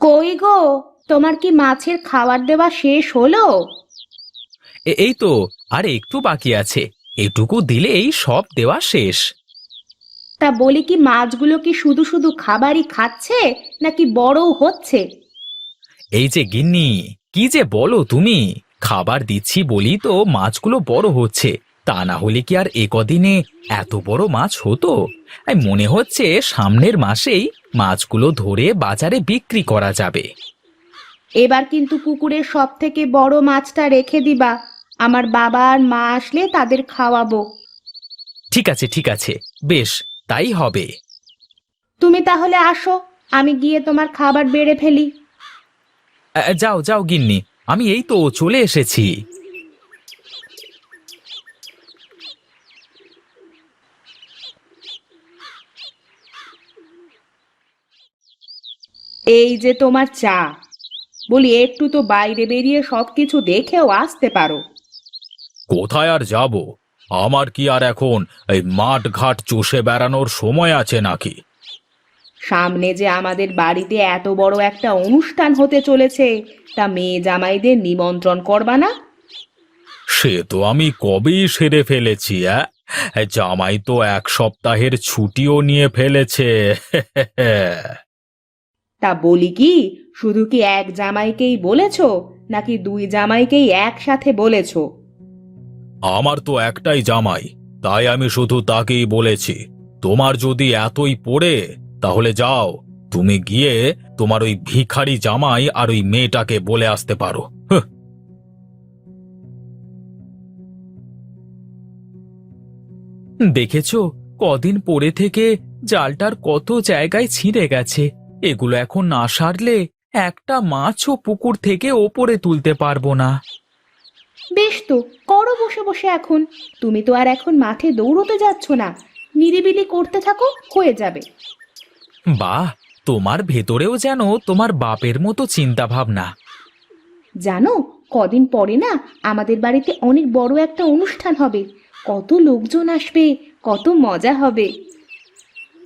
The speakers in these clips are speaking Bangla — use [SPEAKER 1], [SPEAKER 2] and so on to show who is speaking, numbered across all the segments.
[SPEAKER 1] কই গো, তোমার কি মাছের খাবার দেওয়া শেষ হলো?
[SPEAKER 2] এই তো, আর একটু বাকি আছে। এটুকু দিলেই সব দেওয়া শেষ।
[SPEAKER 1] তা বলি কি, মাছগুলো কি শুধু শুধু খাবারই খাচ্ছে নাকি বড়ও হচ্ছে?
[SPEAKER 2] এই যে গিন্নি, কি যে বলো তুমি! খাবার দিচ্ছি বলি তো মাছগুলো বড় হচ্ছে। তা না হলে কি আর এ কদিনে এত বড় মাছ হতো? মনে হচ্ছে সামনের মাসেই মাছগুলো ধরে বাজারে বিক্রি করা যাবে।
[SPEAKER 1] এবার কিন্তু পুকুরের সব থেকে বড় মাছটা রেখে দিবা, আমার বাবা আর মা আসলে তাদের খাওয়াবো।
[SPEAKER 2] ঠিক আছে, ঠিক আছে, বেশ, তাই হবে।
[SPEAKER 1] তুমি তাহলে আসো, আমি গিয়ে তোমার খাবার বেড়ে ফেলি।
[SPEAKER 2] যাও যাও গিন্নি, আমি এই তো চলে এসেছি।
[SPEAKER 1] এই যে তোমার চা। বলি, একটু তো বাইরে বেরিয়ে সবকিছু দেখেও আসতে পারো।
[SPEAKER 2] কোথায় আর যাব? আমার কি আর এখন এই মাঠ ঘাট চষে বেড়ানোর সময় আছে নাকি?
[SPEAKER 1] সামনে যে আমাদের বাড়িতে এত বড় একটা অনুষ্ঠান হতে চলেছে, তা মেয়ে জামাইদের নিমন্ত্রণ করবা না?
[SPEAKER 2] সে তো আমি কবেই সেরে ফেলেছি। জামাই তো 1 সপ্তাহের ছুটিও নিয়ে ফেলেছে।
[SPEAKER 1] তা বলি কি, শুধু কি এক জামাইকেই বলেছো নাকি দুই জামাইকেই একসাথে বলেছো?
[SPEAKER 2] আমার তো একটাই জামাই, তাই আমি শুধু তাকেই বলেছি। তোমার যদি এতই পড়ে, তাহলে যাও, তুমি গিয়ে তোমার ওই ভিখারি জামাই আর ওই মেয়েটাকে বলে আসতে পারো। দেখেছো, কদিন পরে থেকে জালটার কত জায়গায় ছিঁড়ে গেছে। এগুলো এখন না সারলে একটা মাছও পুকুর থেকে ওপরে তুলতে পারবো না।
[SPEAKER 1] বেশ তো, করো বসে বসে এখন। তুমি তো আর এখন মাঠে দৌড়তে যাচ্ছ না, নিরিবিলি করতে থাকো, হয়ে যাবে।
[SPEAKER 2] বাহ, তোমার ভেতরেও যেন তোমার বাপের মতো চিন্তা ভাবনা।
[SPEAKER 1] জানো, কদিন পরে না আমাদের বাড়িতে অনেক বড় একটা অনুষ্ঠান হবে। কত লোকজন আসবে, কত মজা হবে।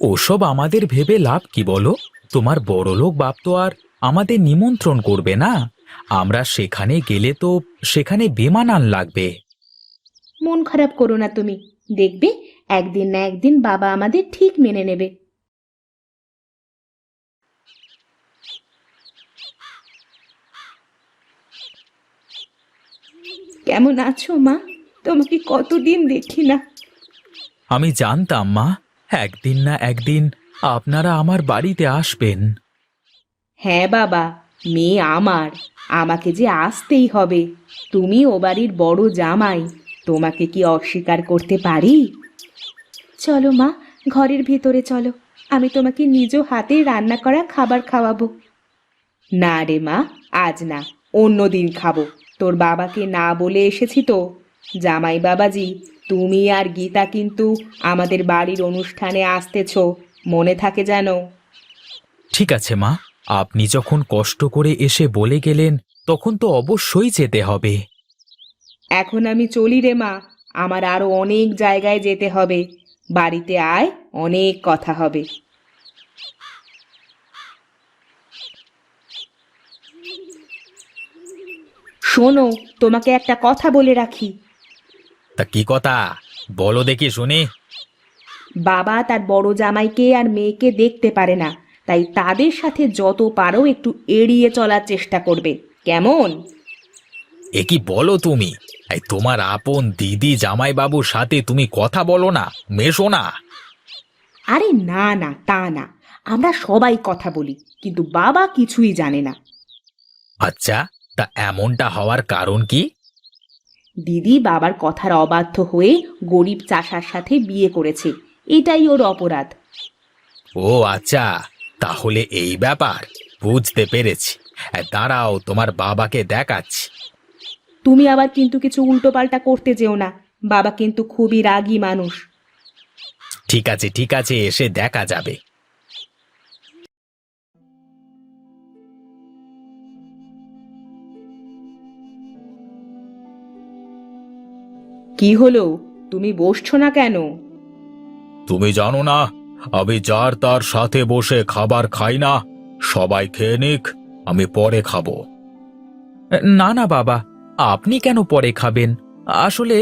[SPEAKER 2] ওসব আমাদের ভেবে লাভ কি বলো? তোমার বড়লোক বাপ তো আর আমাদের নিমন্ত্রণ করবে না। আমরা সেখানে গেলে তো সেখানে বেমানান লাগবে।
[SPEAKER 1] মন খারাপ করো না তুমি, দেখবে একদিন না একদিন বাবা আমাদের ঠিক মেনে নেবে। কেমন আছো মা? তোমাকে কতদিন দেখি না।
[SPEAKER 2] আমি জানতাম মা, একদিন না একদিন আপনারা আমার বাড়িতে আসবেন।
[SPEAKER 1] হ্যাঁ বাবা, মেয়ে আমার, আমাকে যে আসতেই হবে। তুমি ও বাড়ির বড় জামাই, তোমাকে কি অস্বীকার করতে পারি? চলো মা, ঘরের ভিতরে চলো, আমি তোমাকে নিজ হাতে রান্না করা খাবার খাওয়াবো। না রে মা, আজ না, অন্য দিন খাবো। তোর বাবাকে না বলে এসেছি তো। জামাই বাবাজি, তুমি আর গীতা কিন্তু আমাদের বাড়ির অনুষ্ঠানে আসতেছো, মনে থাকে যেন।
[SPEAKER 2] ঠিক আছে মা, আপনি যখন কষ্ট করে এসে বলে গেলেন, তখন তো অবশ্যই যেতে হবে।
[SPEAKER 1] এখন আমি চলি রে মা, আমার আরো অনেক জায়গায় যেতে হবে। বাড়িতে আয়, অনেক কথা হবে। শোনো, তোমাকে একটা কথা বলে রাখি।
[SPEAKER 2] তা কি কথা? বলো দেখি শুনি।
[SPEAKER 1] বাবা তার বড় জামাইকে আর মেয়েকে দেখতে পারে না, তাই তাদের সাথে যত পারো একটু এড়িয়ে চলার চেষ্টা করবে, কেমন?
[SPEAKER 2] এ কি বলো তুমি? এই তোমার আপন দিদি জামাইবাবুর সাথে তুমি কথা বলো না, মেশো না?
[SPEAKER 1] আরে না না, তা না, আমরা সবাই কথা বলি, কিন্তু বাবা কিছুই জানে না।
[SPEAKER 2] আচ্ছা, তা এমনটা হওয়ার কারণ কি?
[SPEAKER 1] দিদি বাবার কথার অবাধ্য হয়ে গরিব চাষার সাথে বিয়ে করেছে, এটাই ওর অপরাধ।
[SPEAKER 2] ও আচ্ছা, তাহলে এই ব্যাপার, বুঝতে পেরেছি। দাঁড়াও, তোমার বাবাকে দেখাচ্ছি।
[SPEAKER 1] তুমি আবার কিন্তু কিছু উল্টোপাল্টা করতে যেও না, বাবা কিন্তু খুবই রাগী মানুষ।
[SPEAKER 2] ঠিক আছে, ঠিক আছে, এসে দেখা যাবে।
[SPEAKER 1] কি হলো, তুমি বসছো না কেন?
[SPEAKER 2] তুমি জানো না, আমি যার তার সাথে বসে খাবার খাই না। সবাই খেয়ে নিক, আমি পরে খাবো। না না বাবা, আপনি কেন পরে খাবেন? আসলে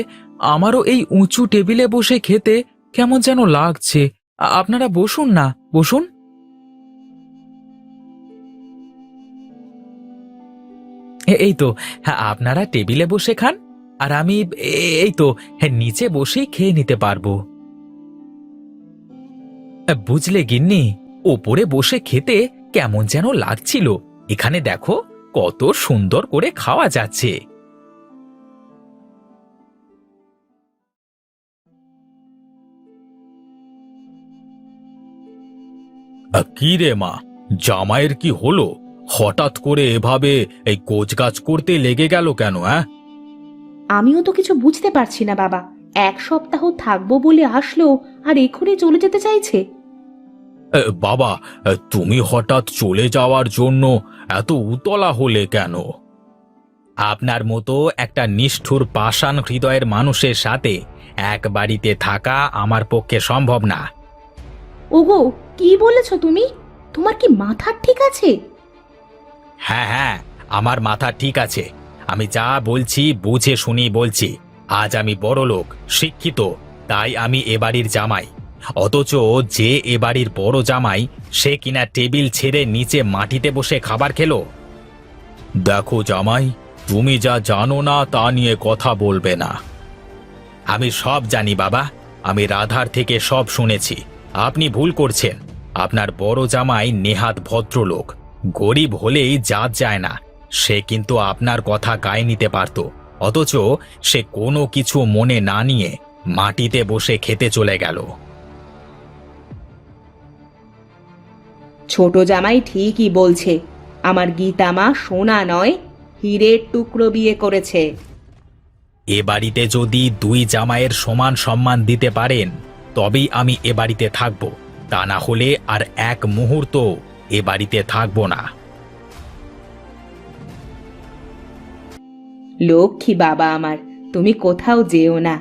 [SPEAKER 2] আমারও এই উঁচু টেবিলে বসে খেতে কেমন যেন লাগছে। আপনারা বসুন না, বসুন। এই তো, হ্যাঁ, আপনারা টেবিলে বসে খান, আর আমি এই তো, হ্যাঁ, নিচে বসেই খেয়ে নিতে পারবো। বুঝলে গিন্নি, ওপরে বসে খেতে কেমন যেন লাগছিল। এখানে দেখো কত সুন্দর করে খাওয়া যাচ্ছে। কি রে মা, জামাইয়ের কি হলো? হঠাৎ করে এভাবে এই কোচকাজ করতে লেগে গেল কেন?
[SPEAKER 1] আমিও তো কিছু বুঝতে পারছি না বাবা। 1 সপ্তাহ থাকবো বলে আসলো, আর এখনই চলে যেতে চাইছে।
[SPEAKER 2] বাবা, তুমি হঠাৎ চলে যাওয়ার জন্য এত উতলা হলে কেন? আপনার মতো একটা নিষ্ঠুর পাষাণ হৃদয়ের মানুষের সাথে এক বাড়িতে থাকা আমার পক্ষে সম্ভব না।
[SPEAKER 1] ওগো, কি বলেছো তুমি? তোমার কি মাথা ঠিক আছে?
[SPEAKER 2] হ্যাঁ হ্যাঁ, আমার মাথা ঠিক আছে। আমি যা বলছি বুঝে শুনি বলছি। আজ আমি বড়লোক, শিক্ষিত, তাই আমি এ বাড়ির জামাই। অথচ যে এ বাড়ির বড় জামাই, সে কিনা টেবিল ছেড়ে নিচে মাটিতে বসে খাবার খেলো। দেখো জামাই, তুমি যা জানো না তা নিয়ে কথা বলবে না। আমি সব জানি বাবা, আমি রাধার থেকে সব শুনেছি। আপনি ভুল করছেন। আপনার বড় জামাই নেহাত ভদ্রলোক, গরিব হলেই জাত যায় না। সে কিন্তু আপনার কথা গায়ে নিতে পারত, অথচ সে কোনো কিছু মনে না নিয়ে মাটিতে বসে খেতে চলে গেল।
[SPEAKER 1] ছোট জামাই ঠিকই বলছে। আমার গীতা মা সোনা নয়, হীরের টুকরো বিয়ে করেছে।
[SPEAKER 2] এ বাড়িতে যদি দুই জামাইয়ের সমান সম্মান দিতে পারেন, তবেই আমি এ বাড়িতে থাকব। তা না হলে আর এক মুহূর্ত এ বাড়িতে থাকব না।
[SPEAKER 1] লক্ষ্মী বাবা আমার, তুমি কোথাও যেও না।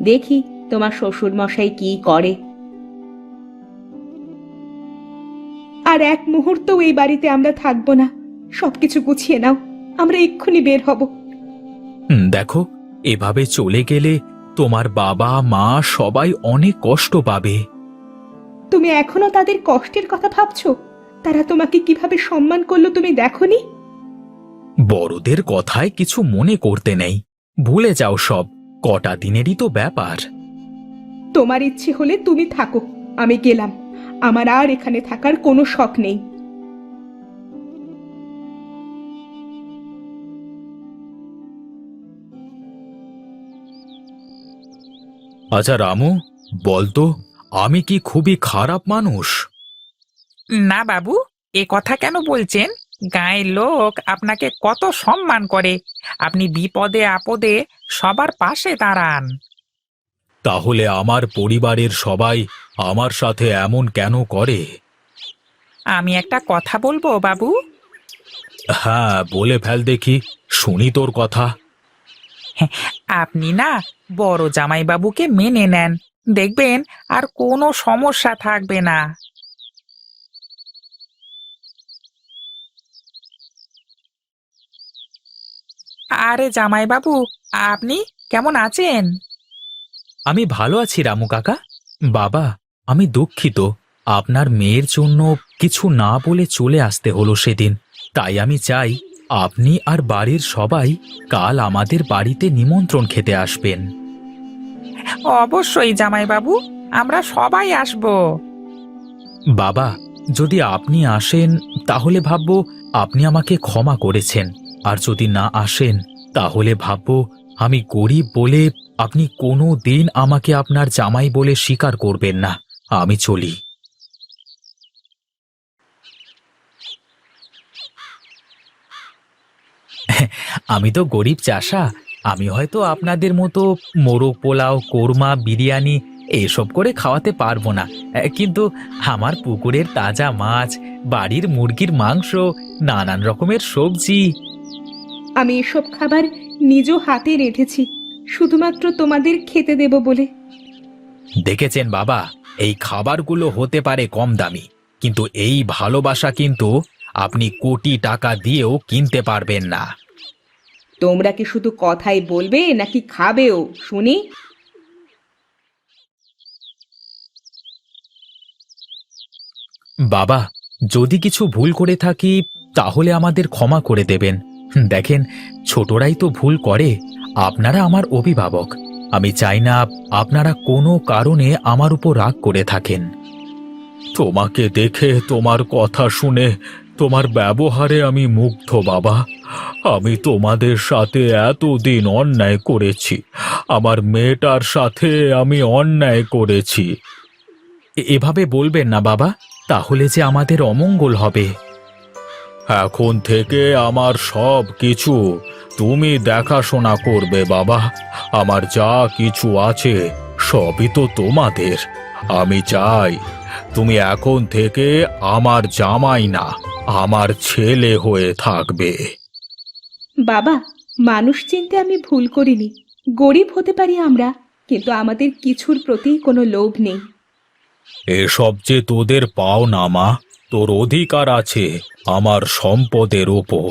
[SPEAKER 1] দেখি তোমার শ্বশুর মশাই কি করে। আর এক মুহূর্তও এই বাড়িতে আমরা থাকবো না। সবকিছু গুছিয়ে নাও, আমরা এক্ষুনি বের হব।
[SPEAKER 2] দেখো, এভাবে চলে গেলে তোমার বাবা মা সবাই অনেক কষ্ট পাবে।
[SPEAKER 1] তুমি এখনো তাদের কষ্টের কথা ভাবছো? তারা তোমাকে কিভাবে সম্মান করলো তুমি দেখোনি?
[SPEAKER 2] বড়দের কথায় কিছু মনে করতে নেই, ভুলে যাও সব। কটা দিনেরই তো ব্যাপার।
[SPEAKER 1] তোমার ইচ্ছে হলে তুমি থাকো, আমি গেলাম। আমার আর এখানে থাকার কোনো শখ নেই।
[SPEAKER 2] আচ্ছা রামু, বলতো, আমি কি খুবই খারাপ মানুষ?
[SPEAKER 3] না বাবু, এ কথা কেন বলছেন? গাঁয়ের লোক আপনাকে কত সম্মান করে। আপনি বিপদে আপদে সবার পাশে দাঁড়ান।
[SPEAKER 2] তাহলে আমার পরিবারের সবাই আমার সাথে এমন কেন করে?
[SPEAKER 3] আমি একটা কথা বলবো বাবু?
[SPEAKER 2] হ্যাঁ, বলে ফেল দেখি, শুনি তোর কথা।
[SPEAKER 3] আপনি না বড় জামাই বাবুকে মেনে নেন, দেখবেন আর কোনো সমস্যা থাকবে না। আরে জামাই বাবু, আপনি কেমন আছেন?
[SPEAKER 2] আমি ভালো আছি রামু কাকা। বাবা, আমি দুঃখিত, আপনার মেয়ের জন্য কিছু না বলে চলে আসতে হলো সেদিন। তাই আমি চাই আপনি আর বাড়ির সবাই কাল আমাদের বাড়িতে নিমন্ত্রণ খেতে আসবেন।
[SPEAKER 3] অবশ্যই জামাই বাবু, আমরা সবাই আসবো।
[SPEAKER 2] বাবা, যদি আপনি আসেন তাহলে ভাববো আপনি আমাকে ক্ষমা করেছেন, আর যদি না আসেন তাহলে ভাববো আমি গরিব বলে আপনি কোনো দিন আমাকে আপনার জামাই বলে স্বীকার করবেন না। আমি চলি। আমি তো গরিব চাষা, আমি হয়তো আপনাদের মতো মোরগ পোলাও, কোরমা, বিরিয়ানি এসব করে খাওয়াতে পারবো না, কিন্তু আমার পুকুরের তাজা মাছ, বাড়ির মুরগির মাংস, নানান রকমের সবজি।
[SPEAKER 1] আমি এসব খাবার নিজ হাতে রেঁধেছি, শুধুমাত্র তোমাদের খেতে দেব বলে।
[SPEAKER 2] দেখেছেন বাবা, এই খাবারগুলো হতে পারে কম দামি, কিন্তু এই ভালোবাসা কিন্তু আপনি কোটি টাকা দিয়েও কিনতে পারবেন না।
[SPEAKER 1] তোমরা কি শুধু কথাই বলবে নাকি খাবেও শুনি?
[SPEAKER 2] বাবা, যদি কিছু ভুল করে থাকি তাহলে আমাদের ক্ষমা করে দেবেন। দেখেন, ছোটরাই তো ভুল করে। আপনারা আমার অভিভাবক। আমি চাই না আপনারা কোনো কারণে আমার উপর রাগ করে থাকেন। তোমাকে দেখে, তোমার কথা শুনে, তোমার ব্যবহারে আমি মুগ্ধ বাবা। আমি তোমাদের সাথে এতদিন অন্যায় করেছি। আমার মেয়েটার সাথে আমি অন্যায় করেছি। এভাবে বলবেন না বাবা, তাহলে যে আমাদের অমঙ্গল হবে। এখন থেকে আমার সব কিছু তুমি দেখাশোনা করবে বাবা। আমার যা কিছু আছে সবই তো তোমাদের। আমি চাই তুমি এখন থেকে আমার জামাই না, আমার ছেলে হয়ে থাকবে।
[SPEAKER 1] বাবা, মানুষ চিনতে আমি ভুল করিনি। গরিব হতে পারি আমরা, কিন্তু আমাদের কিছুর প্রতি কোনো লোভ নেই।
[SPEAKER 2] এসব যে তোদের পাওনা মা, তোর অধিকার আছে আমার সম্পদের ওপর।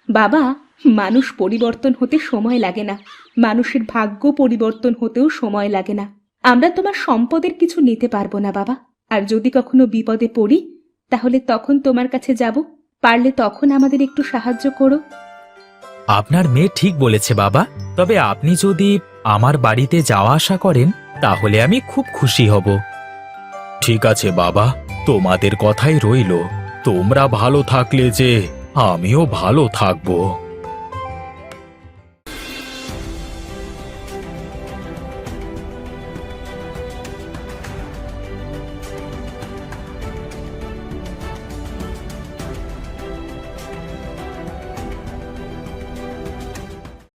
[SPEAKER 1] বাবা, মানুষ পরিবর্তন হতে সময় লাগে না, মানুষের ভাগ্য পরিবর্তন হতেও সময় লাগে না। আমরা তোমার সম্পদের কিছু নিতে পারবো না বাবা। আর যদি কখনো বিপদে পড়ি, তাহলে তখন তোমার কাছে যাব। পারলে তখন আমাদের একটু সাহায্য করো।
[SPEAKER 2] আপনার মেয়ে ঠিক বলেছে বাবা। তবে আপনি যদি আমার বাড়িতে যাওয়া আসা করেন তাহলে আমি খুব খুশি হব। ঠিক আছে বাবা, তোমাদের কথাই রইল। তোমরা ভালো থাকলে যে আমিও ভালো থাকবো।